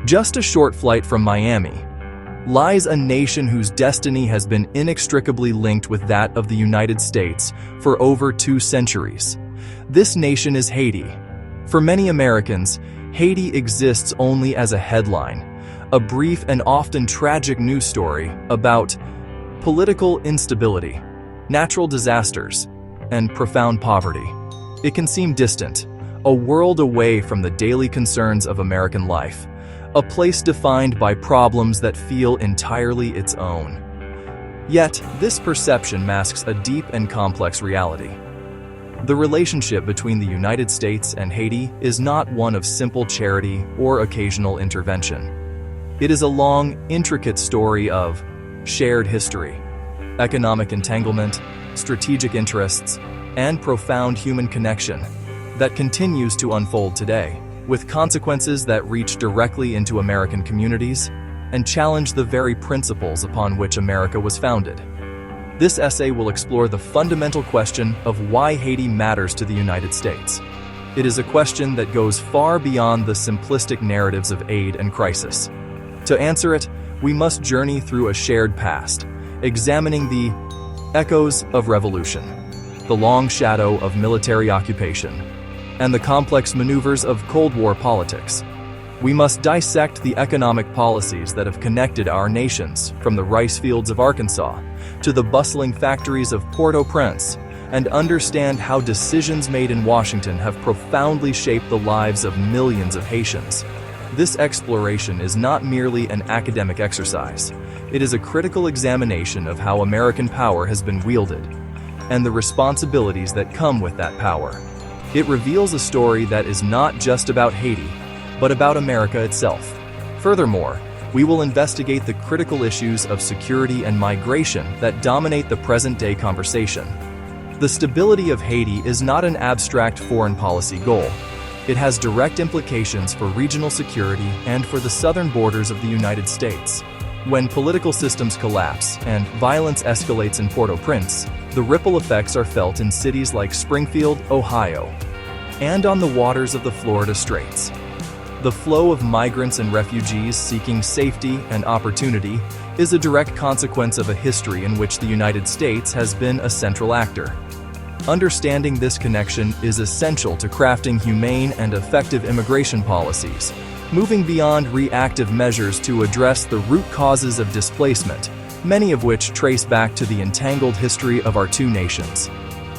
Just a short flight from Miami lies a nation whose destiny has been inextricably linked with that of the United States for over 2 centuries. This nation is Haiti. For many Americans, Haiti exists only as a headline, a brief and often tragic news story about political instability, natural disasters, and profound poverty. It can seem distant, a world away from the daily concerns of American life, a place defined by problems that feel entirely its own. Yet, this perception masks a deep and complex reality. The relationship between the United States and Haiti is not one of simple charity or occasional intervention. It is a long, intricate story of shared history, economic entanglement, strategic interests, and profound human connection that continues to unfold today, with consequences that reach directly into American communities and challenge the very principles upon which America was founded. This essay will explore the fundamental question of why Haiti matters to the United States. It is a question that goes far beyond the simplistic narratives of aid and crisis. To answer it, we must journey through a shared past, examining the echoes of revolution, the long shadow of military occupation, and the complex maneuvers of Cold War politics. We must dissect the economic policies that have connected our nations, from the rice fields of Arkansas to the bustling factories of Port-au-Prince, and understand how decisions made in Washington have profoundly shaped the lives of millions of Haitians. This exploration is not merely an academic exercise. It is a critical examination of how American power has been wielded, and the responsibilities that come with that power. It reveals a story that is not just about Haiti, but about America itself. Furthermore, we will investigate the critical issues of security and migration that dominate the present-day conversation. The stability of Haiti is not an abstract foreign policy goal. It has direct implications for regional security and for the southern borders of the United States. When political systems collapse and violence escalates in Port-au-Prince, the ripple effects are felt in cities like Springfield, Ohio, and on the waters of the Florida Straits. The flow of migrants and refugees seeking safety and opportunity is a direct consequence of a history in which the United States has been a central actor. Understanding this connection is essential to crafting humane and effective immigration policies, moving beyond reactive measures to address the root causes of displacement, many of which trace back to the entangled history of our 2 nations.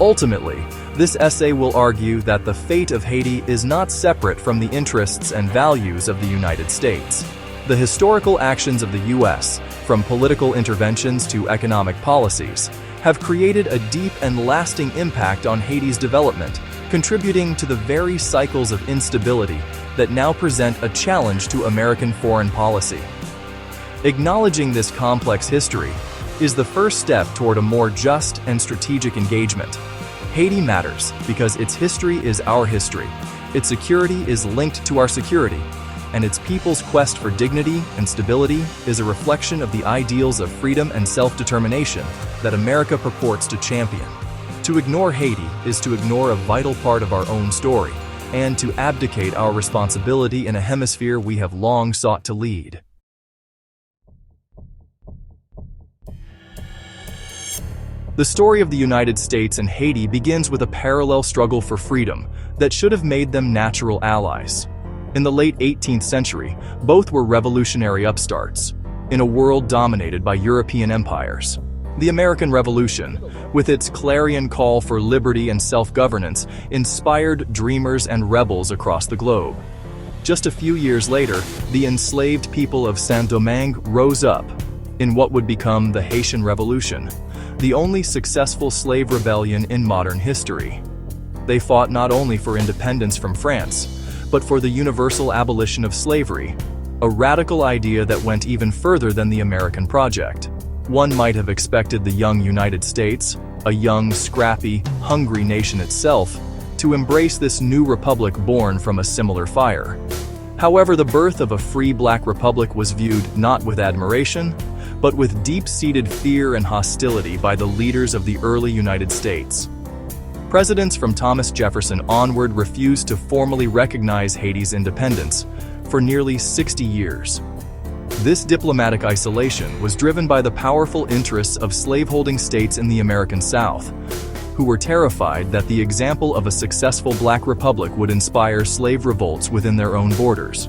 Ultimately, this essay will argue that the fate of Haiti is not separate from the interests and values of the United States. The historical actions of the U.S., from political interventions to economic policies, have created a deep and lasting impact on Haiti's development, contributing to the very cycles of instability that now present a challenge to American foreign policy. Acknowledging this complex history is the first step toward a more just and strategic engagement. Haiti matters because its history is our history, its security is linked to our security, and its people's quest for dignity and stability is a reflection of the ideals of freedom and self-determination that America purports to champion. To ignore Haiti is to ignore a vital part of our own story, and to abdicate our responsibility in a hemisphere we have long sought to lead. The story of the United States and Haiti begins with a parallel struggle for freedom that should have made them natural allies. In the late 18th century, both were revolutionary upstarts in a world dominated by European empires. The American Revolution, with its clarion call for liberty and self-governance, inspired dreamers and rebels across the globe. Just a few years later, the enslaved people of Saint-Domingue rose up in what would become the Haitian Revolution, the only successful slave rebellion in modern history. They fought not only for independence from France, but for the universal abolition of slavery, a radical idea that went even further than the American project. One might have expected the young United States, a young, scrappy, hungry nation itself, to embrace this new republic born from a similar fire. However, the birth of a free black republic was viewed not with admiration, but with deep-seated fear and hostility by the leaders of the early United States. Presidents from Thomas Jefferson onward refused to formally recognize Haiti's independence, for nearly 60 years. This diplomatic isolation was driven by the powerful interests of slaveholding states in the American South, who were terrified that the example of a successful Black republic would inspire slave revolts within their own borders.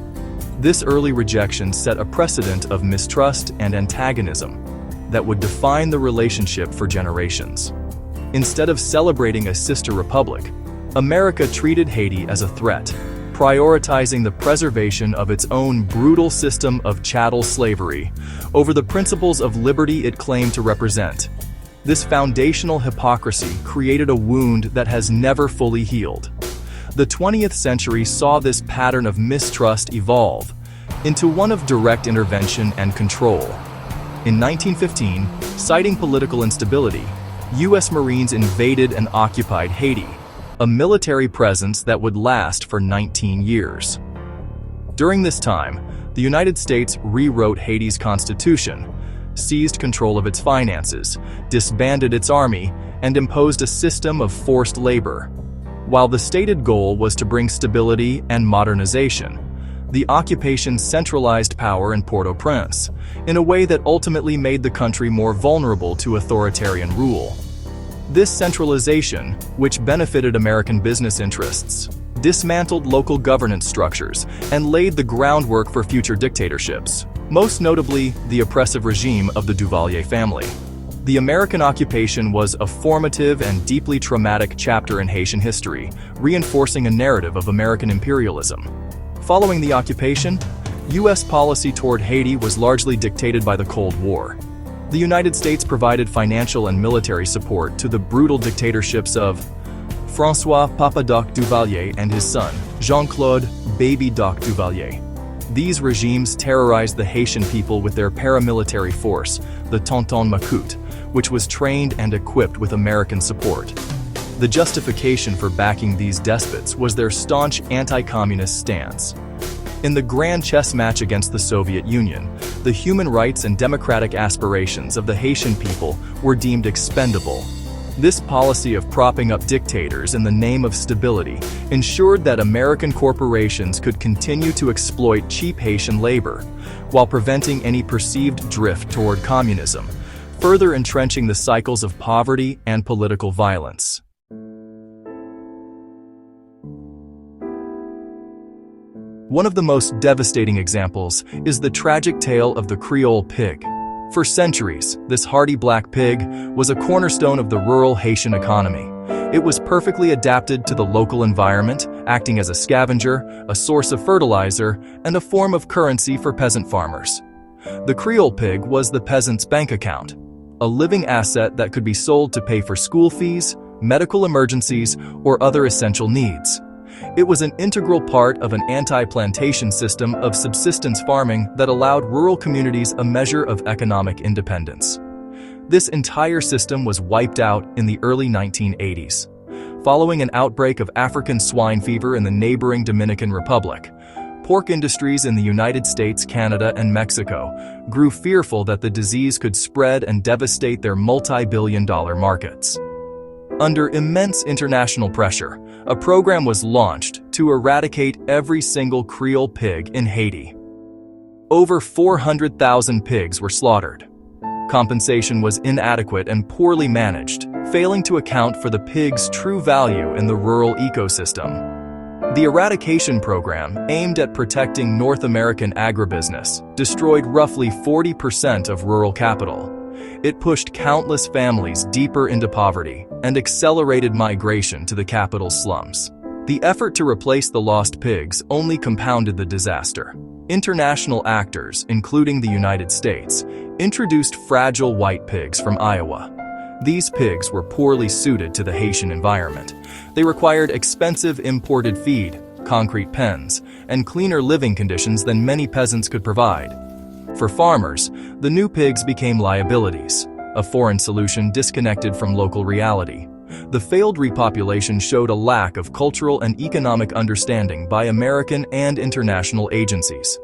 This early rejection set a precedent of mistrust and antagonism that would define the relationship for generations. Instead of celebrating a sister republic, America treated Haiti as a threat, prioritizing the preservation of its own brutal system of chattel slavery over the principles of liberty it claimed to represent. This foundational hypocrisy created a wound that has never fully healed. The 20th century saw this pattern of mistrust evolve into one of direct intervention and control. In 1915, citing political instability, U.S. Marines invaded and occupied Haiti, a military presence that would last for 19 years. During this time, the United States rewrote Haiti's constitution, seized control of its finances, disbanded its army, and imposed a system of forced labor. While the stated goal was to bring stability and modernization, the occupation centralized power in Port-au-Prince in a way that ultimately made the country more vulnerable to authoritarian rule. This centralization, which benefited American business interests, dismantled local governance structures and laid the groundwork for future dictatorships, most notably the oppressive regime of the Duvalier family. The American occupation was a formative and deeply traumatic chapter in Haitian history, reinforcing a narrative of American imperialism. Following the occupation, U.S. policy toward Haiti was largely dictated by the Cold War. The United States provided financial and military support to the brutal dictatorships of François Papa Doc Duvalier and his son, Jean-Claude Baby Doc Duvalier. These regimes terrorized the Haitian people with their paramilitary force, the Tonton Macoute, which was trained and equipped with American support. The justification for backing these despots was their staunch anti-communist stance. In the grand chess match against the Soviet Union, the human rights and democratic aspirations of the Haitian people were deemed expendable. This policy of propping up dictators in the name of stability ensured that American corporations could continue to exploit cheap Haitian labor, while preventing any perceived drift toward communism, further entrenching the cycles of poverty and political violence. One of the most devastating examples is the tragic tale of the Creole pig. For centuries, this hardy black pig was a cornerstone of the rural Haitian economy. It was perfectly adapted to the local environment, acting as a scavenger, a source of fertilizer, and a form of currency for peasant farmers. The Creole pig was the peasant's bank account, a living asset that could be sold to pay for school fees, medical emergencies, or other essential needs. It was an integral part of an anti-plantation system of subsistence farming that allowed rural communities a measure of economic independence. This entire system was wiped out in the early 1980s. Following an outbreak of African swine fever in the neighboring Dominican Republic, pork industries in the United States, Canada, and Mexico grew fearful that the disease could spread and devastate their multi-billion-dollar markets. Under immense international pressure, a program was launched to eradicate every single Creole pig in Haiti. Over 400,000 pigs were slaughtered. Compensation was inadequate and poorly managed, failing to account for the pig's true value in the rural ecosystem. The eradication program, aimed at protecting North American agribusiness, destroyed roughly 40% of rural capital. It pushed countless families deeper into poverty and accelerated migration to the capital's slums. The effort to replace the lost pigs only compounded the disaster. International actors, including the United States, introduced fragile white pigs from Iowa. These pigs were poorly suited to the Haitian environment. They required expensive imported feed, concrete pens, and cleaner living conditions than many peasants could provide. For farmers, the new pigs became liabilities, a foreign solution disconnected from local reality. The failed repopulation showed a lack of cultural and economic understanding by American and international agencies.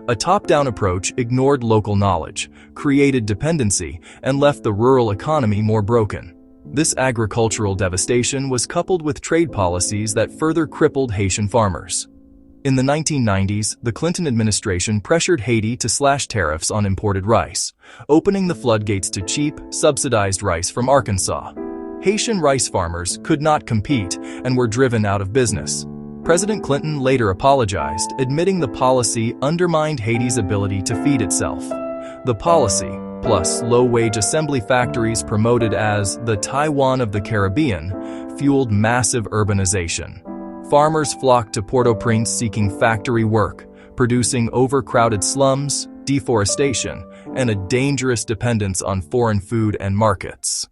A top-down approach ignored local knowledge, created dependency, and left the rural economy more broken. This agricultural devastation was coupled with trade policies that further crippled Haitian farmers. In the 1990s, the Clinton administration pressured Haiti to slash tariffs on imported rice, opening the floodgates to cheap, subsidized rice from Arkansas. Haitian rice farmers could not compete and were driven out of business. President Clinton later apologized, admitting the policy undermined Haiti's ability to feed itself. The policy, plus low-wage assembly factories promoted as the Taiwan of the Caribbean, fueled massive urbanization. Farmers flocked to Port-au-Prince seeking factory work, producing overcrowded slums, deforestation, and a dangerous dependence on foreign food and markets.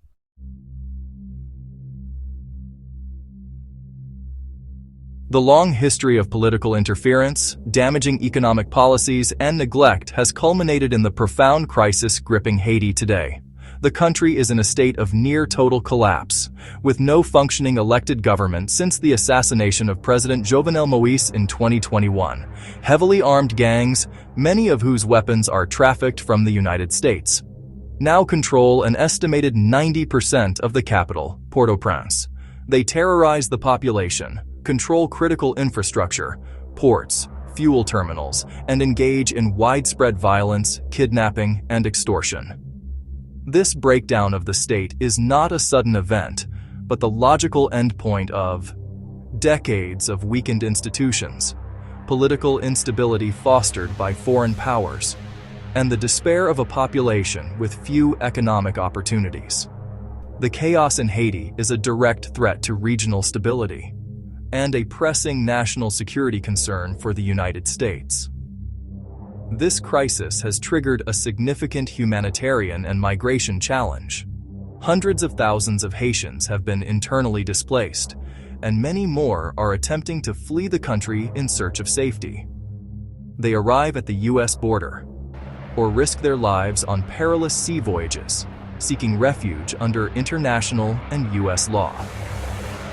The long history of political interference, damaging economic policies, and neglect has culminated in the profound crisis gripping Haiti today. The country is in a state of near-total collapse, with no functioning elected government since the assassination of President Jovenel Moïse in 2021. Heavily armed gangs, many of whose weapons are trafficked from the United States, now control an estimated 90% of the capital, Port-au-Prince. They terrorize the population, control critical infrastructure, ports, fuel terminals, and engage in widespread violence, kidnapping, and extortion. This breakdown of the state is not a sudden event, but the logical endpoint of decades of weakened institutions, political instability fostered by foreign powers, and the despair of a population with few economic opportunities. The chaos in Haiti is a direct threat to regional stability and a pressing national security concern for the United States. This crisis has triggered a significant humanitarian and migration challenge. Hundreds of thousands of Haitians have been internally displaced, and many more are attempting to flee the country in search of safety. They arrive at the U.S. border, or risk their lives on perilous sea voyages, seeking refuge under international and U.S. law.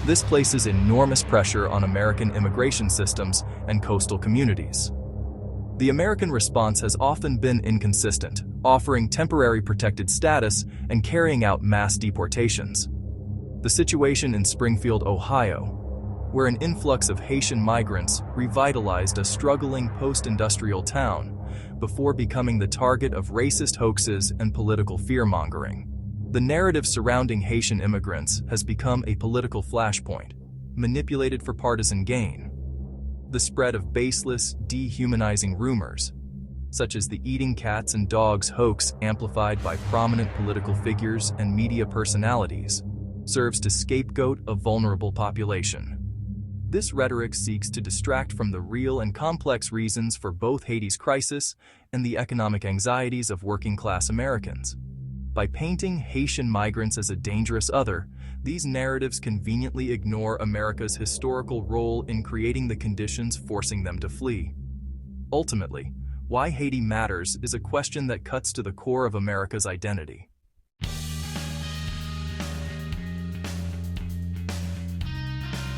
This places enormous pressure on American immigration systems and coastal communities. The American response has often been inconsistent, offering temporary protected status and carrying out mass deportations. The situation in Springfield, Ohio, where an influx of Haitian migrants revitalized a struggling post-industrial town before becoming the target of racist hoaxes and political fear-mongering. The narrative surrounding Haitian immigrants has become a political flashpoint, manipulated for partisan gain. The spread of baseless, dehumanizing rumors, such as the eating cats and dogs hoax amplified by prominent political figures and media personalities, serves to scapegoat a vulnerable population. This rhetoric seeks to distract from the real and complex reasons for both Haiti's crisis and the economic anxieties of working-class Americans. By painting Haitian migrants as a dangerous other, these narratives conveniently ignore America's historical role in creating the conditions forcing them to flee. Ultimately, why Haiti matters is a question that cuts to the core of America's identity.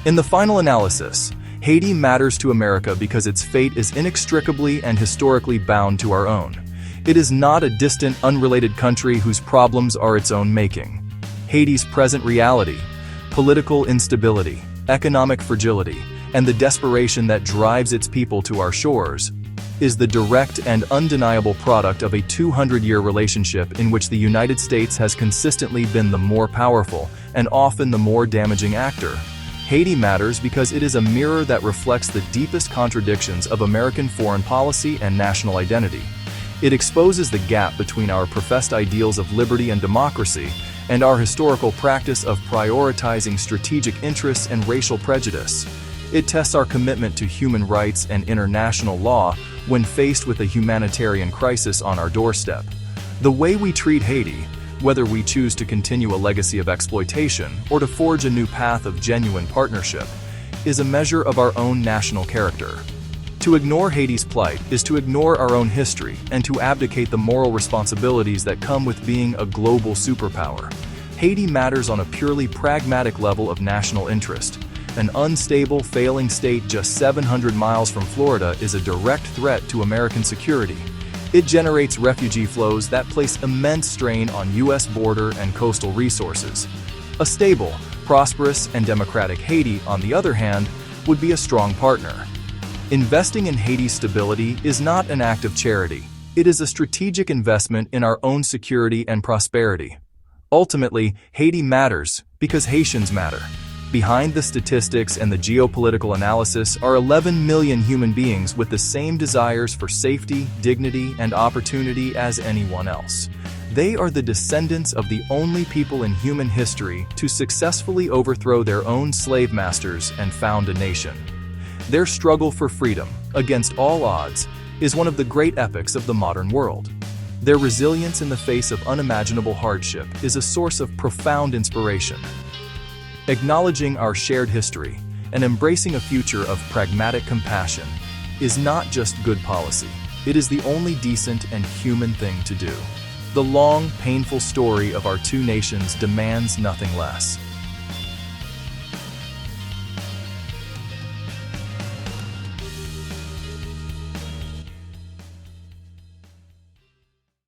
In the final analysis, Haiti matters to America because its fate is inextricably and historically bound to our own. It is not a distant, unrelated country whose problems are its own making. Haiti's present reality, political instability, economic fragility, and the desperation that drives its people to our shores is the direct and undeniable product of a 200-year relationship in which the United States has consistently been the more powerful and often the more damaging actor. Haiti matters because it is a mirror that reflects the deepest contradictions of American foreign policy and national identity. It exposes the gap between our professed ideals of liberty and democracy and our historical practice of prioritizing strategic interests and racial prejudice. It tests our commitment to human rights and international law when faced with a humanitarian crisis on our doorstep. The way we treat Haiti, whether we choose to continue a legacy of exploitation or to forge a new path of genuine partnership, is a measure of our own national character. To ignore Haiti's plight is to ignore our own history and to abdicate the moral responsibilities that come with being a global superpower. Haiti matters on a purely pragmatic level of national interest. An unstable, failing state just 700 miles from Florida is a direct threat to American security. It generates refugee flows that place immense strain on U.S. border and coastal resources. A stable, prosperous, and democratic Haiti, on the other hand, would be a strong partner. Investing in Haiti's stability is not an act of charity. It is a strategic investment in our own security and prosperity. Ultimately, Haiti matters because Haitians matter. Behind the statistics and the geopolitical analysis are 11 million human beings with the same desires for safety, dignity, and opportunity as anyone else. They are the descendants of the only people in human history to successfully overthrow their own slave masters and found a nation. Their struggle for freedom, against all odds, is one of the great epics of the modern world. Their resilience in the face of unimaginable hardship is a source of profound inspiration. Acknowledging our shared history and embracing a future of pragmatic compassion is not just good policy, it is the only decent and human thing to do. The long, painful story of our two nations demands nothing less.